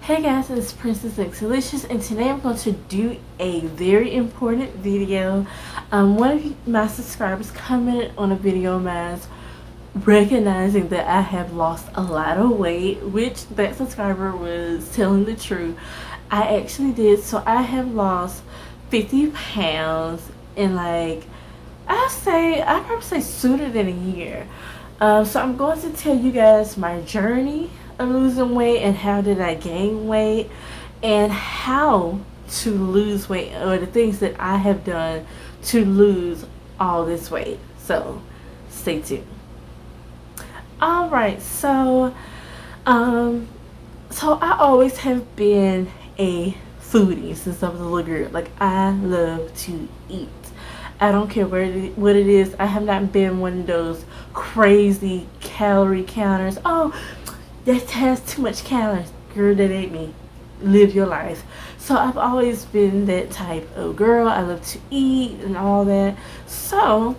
Hey guys, it's PrincessLexiseLicious, and today I'm going to do a very important video. One of my subscribers commented on a video of mine recognizing that I have lost a lot of weight, which that subscriber was telling the truth. I actually did. So I have lost 50 pounds in I'd probably say sooner than a year. So I'm going to tell you guys my journey of losing weight and how did I gain weight and how to lose weight, or the things that I have done to lose all this weight. So stay tuned. Alright, so I always have been a foodie since I was a little girl. Like, I love to eat. I don't care what it is. I have not been one of those crazy calorie counters. Oh, that has too much calories. Girl, that ain't me. Live your life. So I've always been that type of girl. I love to eat and all that. So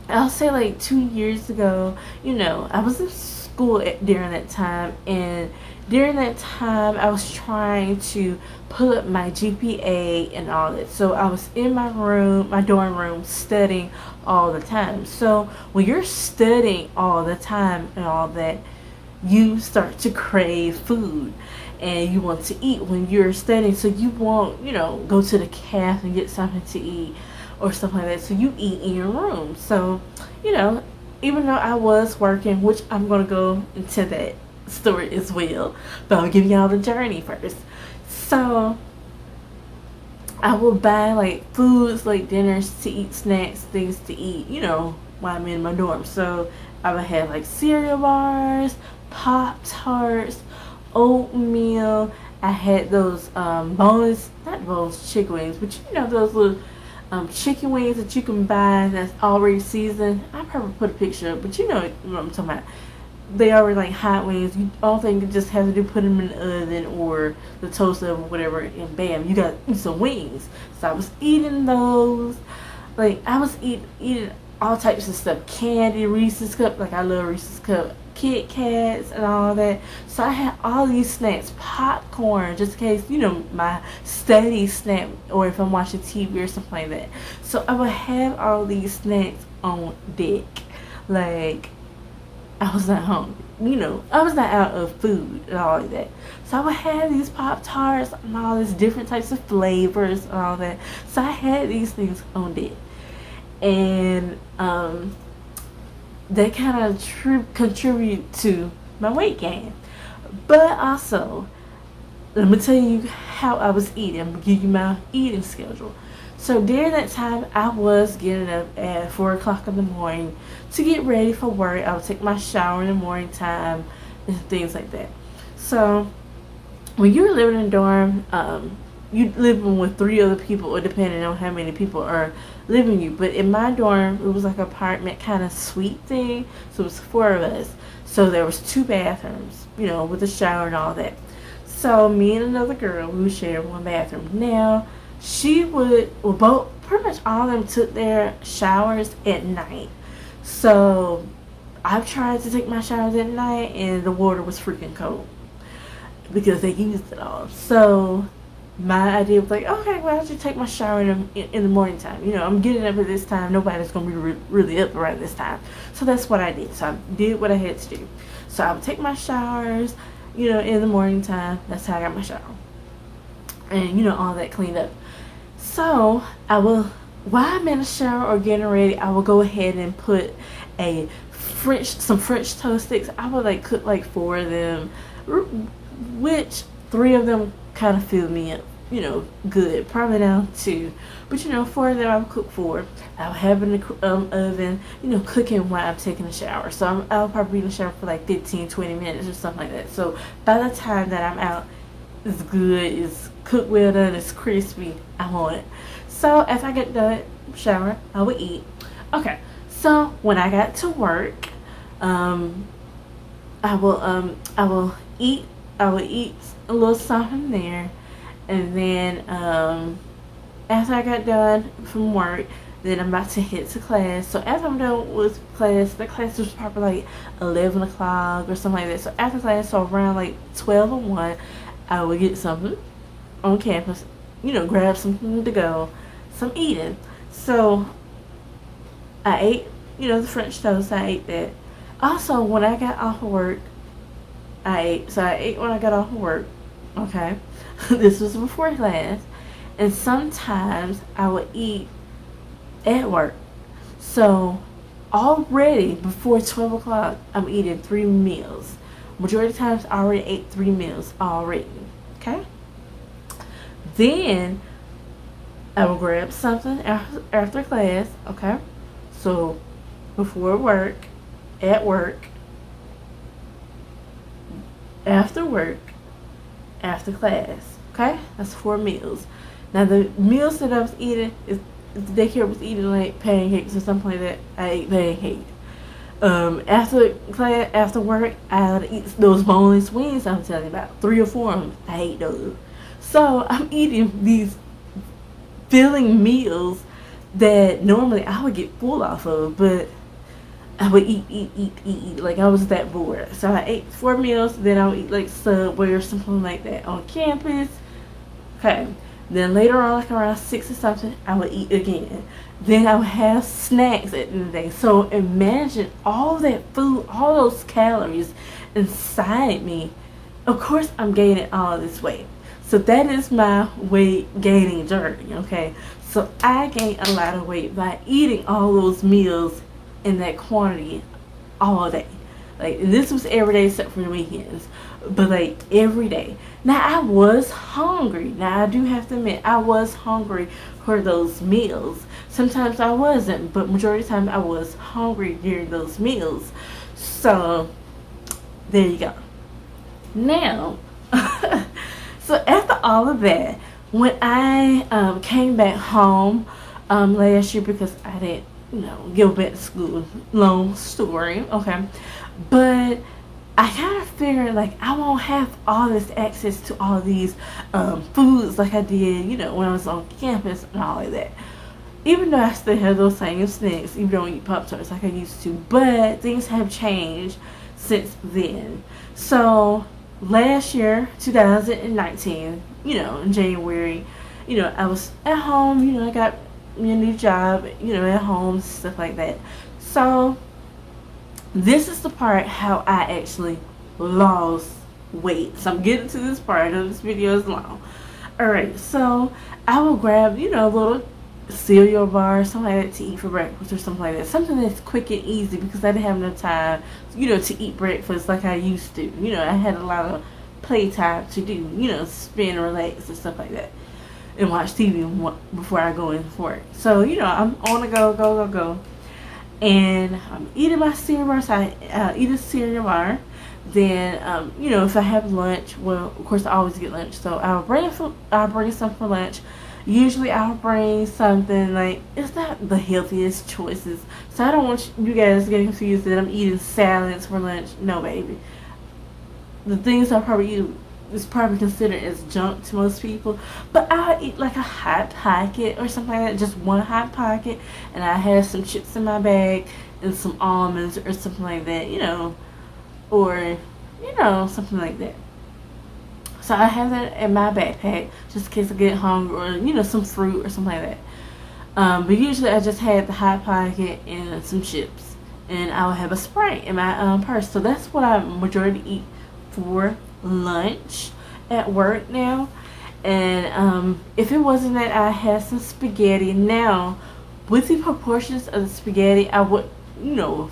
I'll say like 2 years ago, I was in school during that time, and during that time I was trying to pull up my GPA and all that. So I was in my dorm room, studying all the time. So when you're studying all the time and all that, you start to crave food and you want to eat when you're studying. So you won't, go to the cafe and get something to eat or stuff like that. So you eat in your room. So, even though I was working, which I'm going to go into that story as well, but I'll give y'all the journey first. So I will buy like foods, like dinners to eat, snacks, things to eat, while I'm in my dorm. So I would have like cereal bars, Pop-Tarts, oatmeal. I had those chicken wings, but those little chicken wings that you can buy that's already seasoned. I probably put a picture up, but you know what I'm talking about. They already like hot wings. All thing you just have to do, put them in the oven or the toaster or whatever, and bam, you got some wings. So I was eating those. Like, I was eating all types of stuff. Candy, Reese's Cup. Like, I love Reese's Cup. Kit Kats and all that. So I had all these snacks. Popcorn, just in case, my study snack, or if I'm watching TV or something like that. So I would have all these snacks on deck. Like, I was not hungry. I was not out of food and all like that. So I would have these Pop-Tarts and all these different types of flavors and all that. So I had these things on deck. And they kind of contribute to my weight gain. But also, let me tell you how I was eating. I'm going to give you my eating schedule. So during that time, I was getting up at 4 o'clock in the morning to get ready for work. I would take my shower in the morning time and things like that. So when you're living in a dorm, you living with 3 other people, or depending on how many people are living with you. But in my dorm, it was like an apartment kind of suite thing. So it was 4 of us. So there was 2 bathrooms, with a shower and all that. So me and another girl, we would share one bathroom. Now, pretty much all of them took their showers at night. So I've tried to take my showers at night, and the water was freaking cold because they used it all. So my idea was like, okay, well, I should take my shower in the morning time. I'm getting up at this time. Nobody's going to be really up around this time. So that's what I did. So I did what I had to do. So I would take my showers, in the morning time. That's how I got my shower. And, all that cleaned up. So while I'm in the shower or getting ready, I will go ahead and put some French toast sticks. I would cook 4 of them, which 3 of them kind of fill me up, good. Probably now 2, but 4 of them I would cook 4. I'll have in the oven, cooking while I'm taking a shower. So I'll probably be in the shower for 15-20 minutes or something like that. So by the time that I'm out, it's good, it's cooked well done, it's crispy. I want it. So after I get done shower, I will eat. Okay, so when I got to work, I will eat a little something there, and then after I got done from work, then I'm about to head to class. So after I'm done with class, the class was probably 11 o'clock or something like that. So after class, so around 12 or 1, I would get something on campus, grab something to go, some eating. So I ate, the French toast. I ate that. Also, when I got off of work, I ate. So I ate when I got off of work. Okay, this was before class, and sometimes I would eat at work. So already before 12 o'clock, I'm eating 3 meals. Majority of the times, I already ate 3 meals already. Okay. Then I will grab something after class. Okay. So before work, at work, after work, after class. Okay. That's 4 meals. Now the meals that I was eating is if the daycare was eating like pancakes or something like that, I ate pancakes. After class, after work, I would eat those boneless wings I'm telling you about. 3 or 4 of them. I ate those. So I'm eating these filling meals that normally I would get full off of, but I would eat. Like I was that bored. So I ate 4 meals, then I would eat like Subway or something like that on campus. Okay. Then later on, like around 6 or something, I would eat again. Then I would have snacks at the end of the day. So imagine all that food, all those calories inside me. Of course, I'm gaining all this weight. So that is my weight gaining journey, okay? So I gained a lot of weight by eating all those meals in that quantity all day. Like, this was every day except for the weekends. But like every day. Now I was hungry. Now I do have to admit I was hungry for those meals. Sometimes I wasn't, but majority of the time I was hungry during those meals. So there you go. Now so after all of that, when I came back home last year because I didn't go back to school. Long story, okay. But I kind of figured like I won't have all this access to all these foods like I did, when I was on campus and all of that. Even though I still have those same snacks, even though I don't eat Pop-Tarts like I used to. But things have changed since then. So last year, 2019, in January, I was at home, I got me a new job, at home, stuff like that. So this is the part how I actually lost weight. So I'm getting to this part. I know this video is long. Alright, so I will grab, a little cereal bar, something like that to eat for breakfast or something like that. Something that's quick and easy because I didn't have enough time, to eat breakfast like I used to. I had a lot of playtime to do, spin and relax and stuff like that. And watch TV before I go in for it. So, I'm on the go. And I'm eating my cereal bar, so I eat a cereal bar. Then, if I have lunch, well, of course I always get lunch, so I'll bring some for lunch. Usually I'll bring something like, it's not the healthiest choices, so I don't want you guys to get confused that I'm eating salads for lunch. No, baby. The things I probably eat is probably considered as junk to most people, but I'll eat like a Hot Pocket or something like that, just one Hot Pocket, and I have some chips in my bag and some almonds or something like that, or something like that. So I have that in my backpack just in case I get hungry, or some fruit or something like that. But usually I just had the Hot Pocket and some chips, and I'll have a Sprite in my purse. So that's what I majority eat for lunch at work now. And if it wasn't that I had some spaghetti, now with the proportions of the spaghetti I would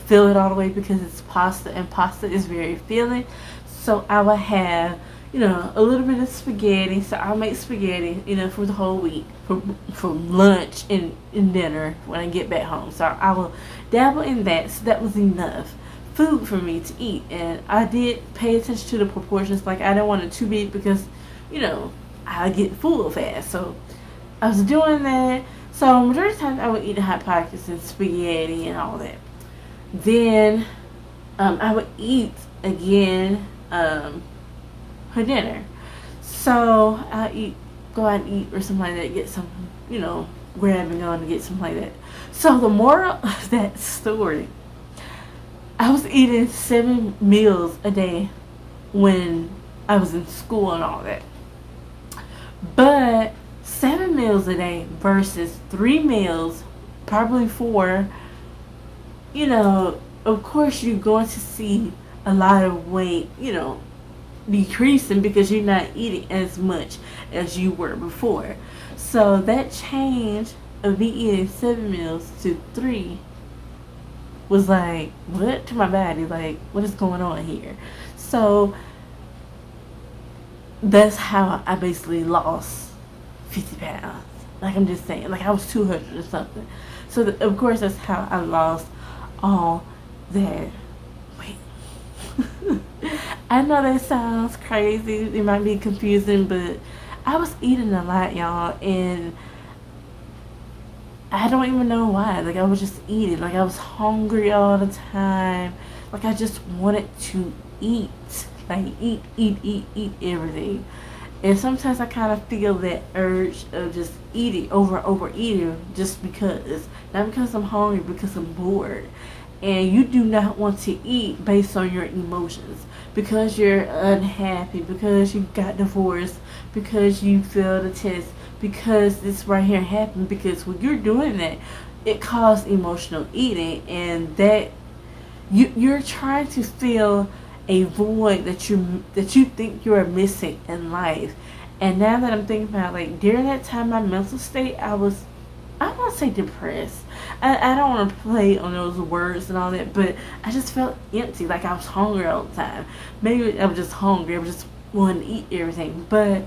fill it all the way because it's pasta, and pasta is very filling. So I would have a little bit of spaghetti. So I'll make spaghetti for the whole week for lunch and dinner when I get back home. So I will dabble in that. So that was enough food for me to eat, and I did pay attention to the proportions. Like I didn't want it too big because I get full fast, so I was doing that. So majority of the time I would eat the Hot Pockets and spaghetti and all that. Then I would eat again for dinner. So I go out and eat or something like that, get some grabbing on to get something like that. So the moral of that story, I was eating 7 meals a day when I was in school and all that. But 7 meals a day versus 3 meals, probably 4, of course you're going to see a lot of weight, decreasing because you're not eating as much as you were before. So that change of me eating 7 meals to 3 was like, what to my body? Like, what is going on here? So that's how I basically lost 50 pounds. Like, I'm just saying, like I was 200 or something. So of course that's how I lost all that weight. I know that sounds crazy. It might be confusing, but I was eating a lot, y'all, and I don't even know why. Like, I was just eating. Like, I was hungry all the time. Like, I just wanted to eat. Like, eat everything. And sometimes I kind of feel that urge of just eating, overeating, just because. Not because I'm hungry, because I'm bored. And you do not want to eat based on your emotions. Because you're unhappy, because you got divorced, because you failed a test, because this right here happened. Because when you're doing that, it causes emotional eating, and that you're trying to fill a void that you think you are missing in life. And now that I'm thinking about, like, during that time, my mental state, I don't want to say depressed. I don't want to play on those words and all that, but I just felt empty, like I was hungry all the time. Maybe I was just hungry, I was just wanting to eat everything, but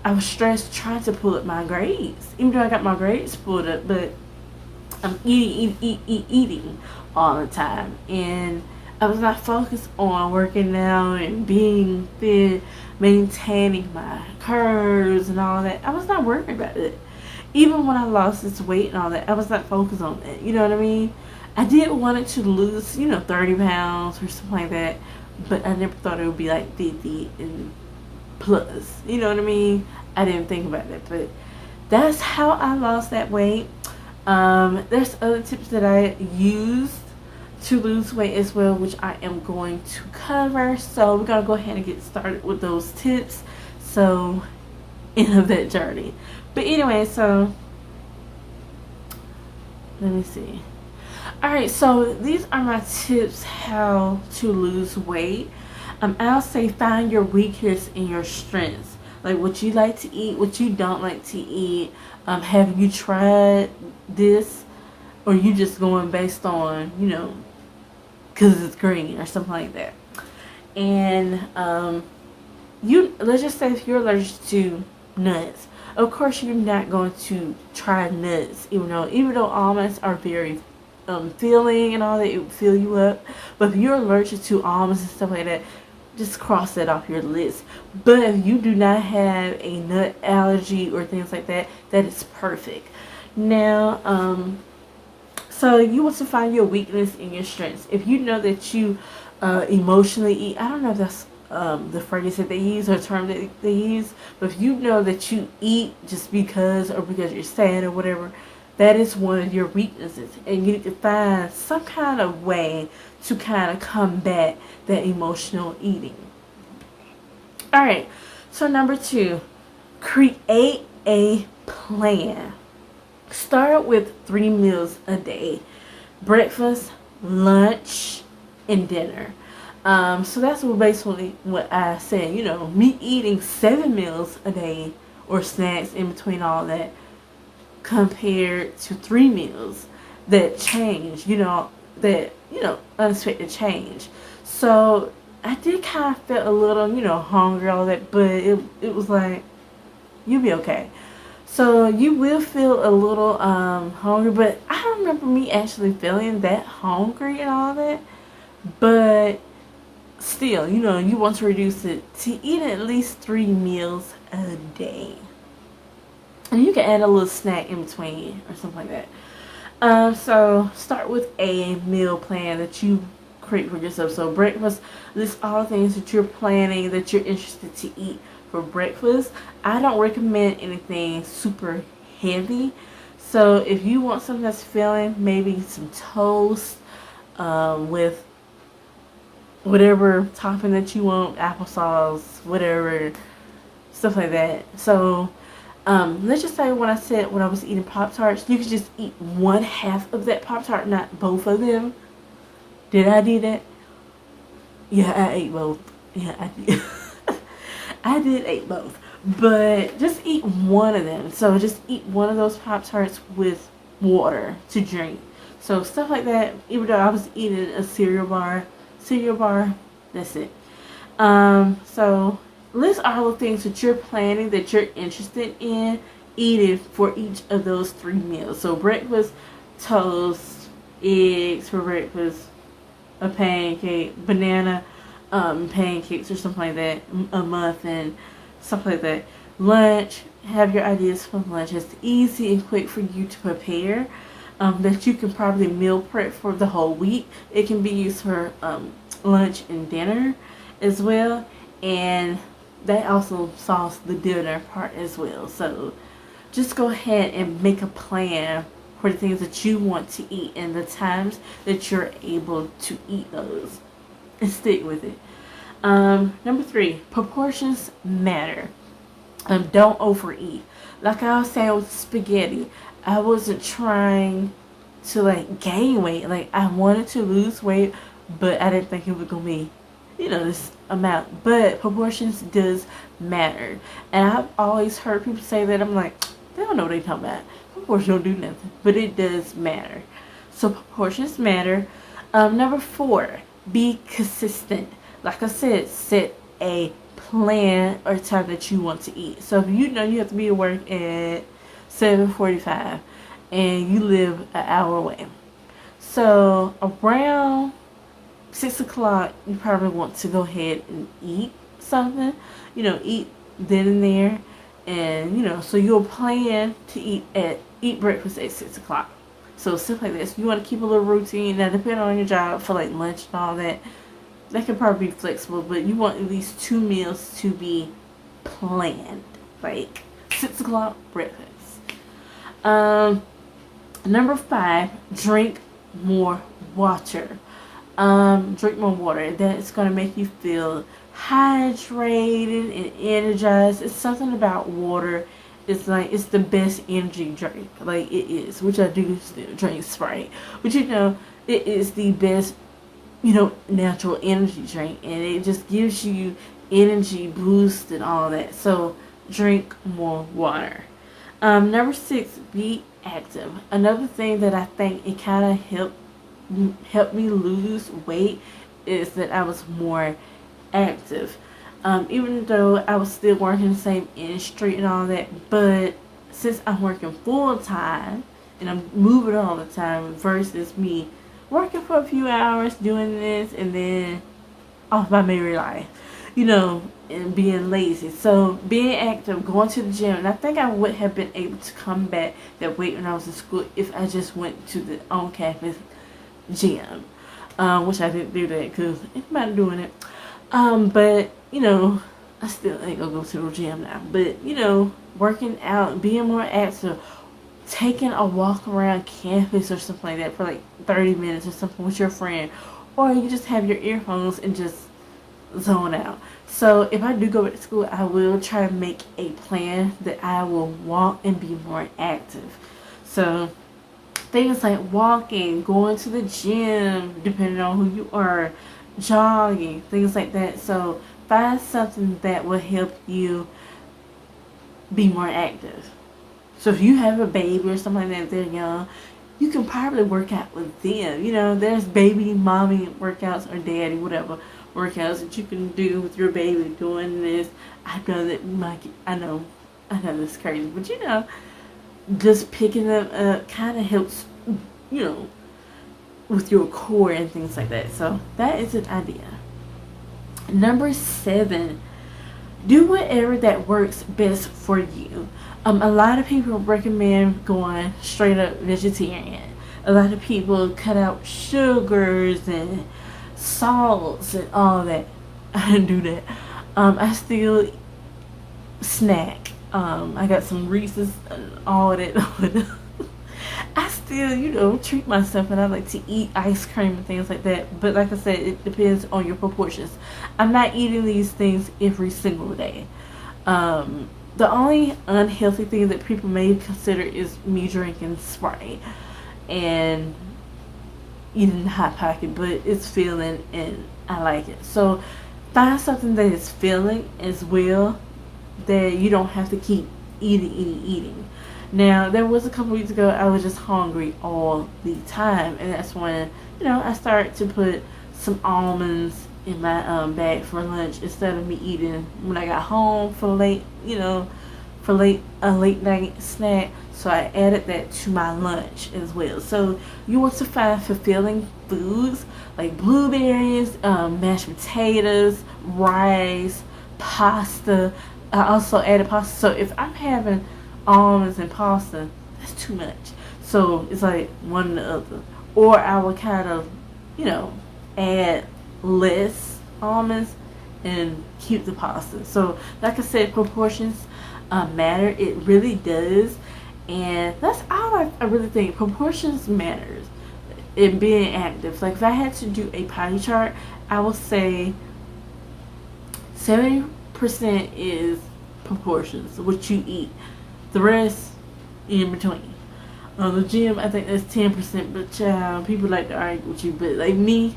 I was stressed trying to pull up my grades, even though I got my grades pulled up, but I'm eating all the time, and I was not focused on working out and being fit, maintaining my curves and all that. I was not worried about it. Even when I lost this weight and all that, I was not focused on that. You know what I mean? I did want it to lose, 30 pounds or something like that, but I never thought it would be like 50 and plus. You know what I mean? I didn't think about that, but that's how I lost that weight. There's other tips that I used to lose weight as well, which I am going to cover. So we're going to go ahead and get started with those tips. So, end of that journey. But anyway, so let me see. Alright, so these are my tips how to lose weight. I'll say find your weakness and your strengths. Like what you like to eat, what you don't like to eat. Have you tried this? Or you just going based on, because it's green or something like that. And let's just say if you're allergic to nuts, of course you're not going to try nuts, even though almonds are very filling and all that, it will fill you up. But if you're allergic to almonds and stuff like that, just cross that off your list. But if you do not have a nut allergy or things like that, that is perfect. Now, so you want to find your weakness and your strengths. If you know that you emotionally eat, I don't know if that's the phrase that they use or term that they use, but if you know that you eat just because or because you're sad or whatever, that is one of your weaknesses, and you need to find some kind of way to kind of combat that emotional eating. All right, so number 2, create a plan. Start with 3 meals a day: breakfast, lunch, and dinner. So that's basically what I said. Me eating 7 meals a day or snacks in between all that, compared to 3 meals that change. Unexpected change. So I did kind of feel a little, hungry, all that, but it was like, you'll be okay. So you will feel a little hungry, but I don't remember me actually feeling that hungry and all that. But still, you want to reduce it to eat at least 3 meals a day. And you can add a little snack in between or something like that. So start with a meal plan that you create for yourself. So breakfast, list all the things that you're planning that you're interested to eat for breakfast. I don't recommend anything super heavy. So if you want something that's filling, maybe some toast with whatever topping that you want, applesauce, whatever, stuff like that. So let's just say when I was eating Pop-Tarts, you could just eat one half of that Pop-Tart, not both of them. Did I do that? Yeah, I ate both. Yeah, I did. I did eat both. But just eat one of them. So just eat one of those Pop-Tarts with water to drink. So stuff like that. Even though I was eating a cereal bar, that's it. So list all the things that you're planning, that you're interested in eating for each of those 3 meals. So breakfast, toast, eggs for breakfast, a pancake, banana, pancakes or something like that, a muffin, stuff like that. Lunch, have your ideas for lunch. It's easy and quick for you to prepare. That you can probably meal prep for the whole week. It can be used for lunch and dinner as well, and that also solves the dinner part as well. So just go ahead and make a plan for the things that you want to eat and the times that you're able to eat those, and stick with it. Number 3, proportions matter. Don't overeat. Like I was saying with spaghetti, I wasn't trying to like gain weight. Like I wanted to lose weight, but I didn't think it was gonna be, this amount. But proportions does matter, and I've always heard people say that. I'm like, they don't know what they're talking about. Proportions don't do nothing, but it does matter. So proportions matter. Number 4, be consistent. Like I said, set a plan or time that you want to eat. So if you know you have to be at work at 7:45 and you live an hour away, so around 6 o'clock you probably want to go ahead and eat something, eat then and there, and so you'll plan to eat breakfast at 6 o'clock. So stuff like this, you want to keep a little routine. Now depending on your job for like lunch and all that can probably be flexible, but you want at least 2 meals to be planned, like 6 o'clock breakfast. Number 5, drink more water. Drink more water. That's going to make you feel hydrated and energized. It's something about water. It's like, it's the best energy drink. Like it is, which I do still drink Sprite. But it is the best, natural energy drink. And it just gives you energy boost and all that. So drink more water. Number 6, be active. Another thing that I think it kind of helped me lose weight is that I was more active. Even though I was still working the same industry and all that, but since I'm working full time and I'm moving all the time versus me working for a few hours doing this and then off my merry life, and being lazy. So being active, going to the gym, and I think I would have been able to combat that weight when I was in school if I just went to the on-campus gym, which I didn't do that because anybody doing it. But I still ain't gonna go to the gym now. But working out, being more active, taking a walk around campus or something like that for like 30 minutes or something with your friend, or you just have your earphones and just zone out. So if I do go back to school, I will try to make a plan that I will walk and be more active. So things like walking, going to the gym, depending on who you are, jogging, things like that. So find something that will help you be more active. So if you have a baby or something like that, they're young, you can probably work out with them. There's baby, mommy workouts or daddy, whatever workouts that you can do with your baby doing this. I know that I know this is crazy, but just picking them up kind of helps, with your core and things like that. So that is an idea. Number 7, do whatever that works best for you. A lot of people recommend going straight up vegetarian. A lot of people cut out sugars and salts and all that. I didn't do that. I still snack. I got some Reese's and all that. I still, treat myself, and I like to eat ice cream and things like that. But like I said, it depends on your proportions. I'm not eating these things every single day. The only unhealthy thing that people may consider is me drinking Sprite and eating Hot Pocket, but it's filling and I like it. So find something that is filling as well, that you don't have to keep eating. Now, there was a couple weeks ago I was just hungry all the time, and that's when, I started to put some almonds in my bag for lunch instead of me eating when I got home for late, a late night snack. So I added that to my lunch as well. So you want to find fulfilling foods like blueberries, mashed potatoes, rice, pasta. I also added pasta. So if I'm having almonds and pasta, that's too much. So it's like one or the other. Or I will kind of, add less almonds and keep the pasta. So like I said, proportions matter. It really does. And that's all I really think. Proportions matters in being active. Like if I had to do a pie chart, I would say 70% is proportions, what you eat. The rest in between. The gym, I think that's 10%, but people like to argue with you. But like me,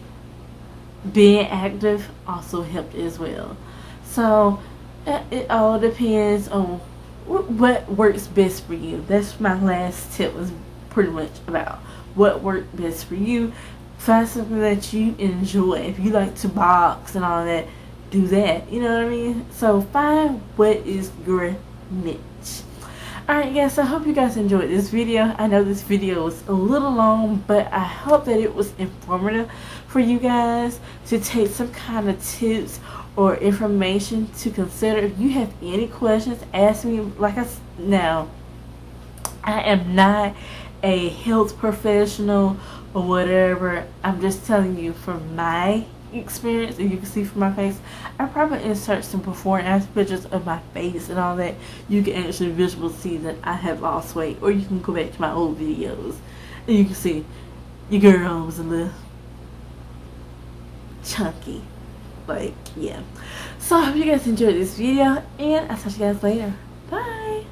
being active also helped as well. So it all depends on what works best for you. That's my last tip, was pretty much about what worked best for you. Find something that you enjoy. If you like to box and all that, do that. You know what I mean? So find what is your niche. Alright guys, so I hope you guys enjoyed this video. I know this video was a little long, but I hope that it was informative for you guys to take some kind of tips or information to consider. If you have any questions, ask me. Now, I am not a health professional or whatever. I'm just telling you from my experience, and you can see from my face. I probably insert some before and after pictures of my face and all that. You can actually visually see that I have lost weight, or you can go back to my old videos and you can see your girl was a little chunky. Yeah. So I hope you guys enjoyed this video, and I'll talk to you guys later. Bye.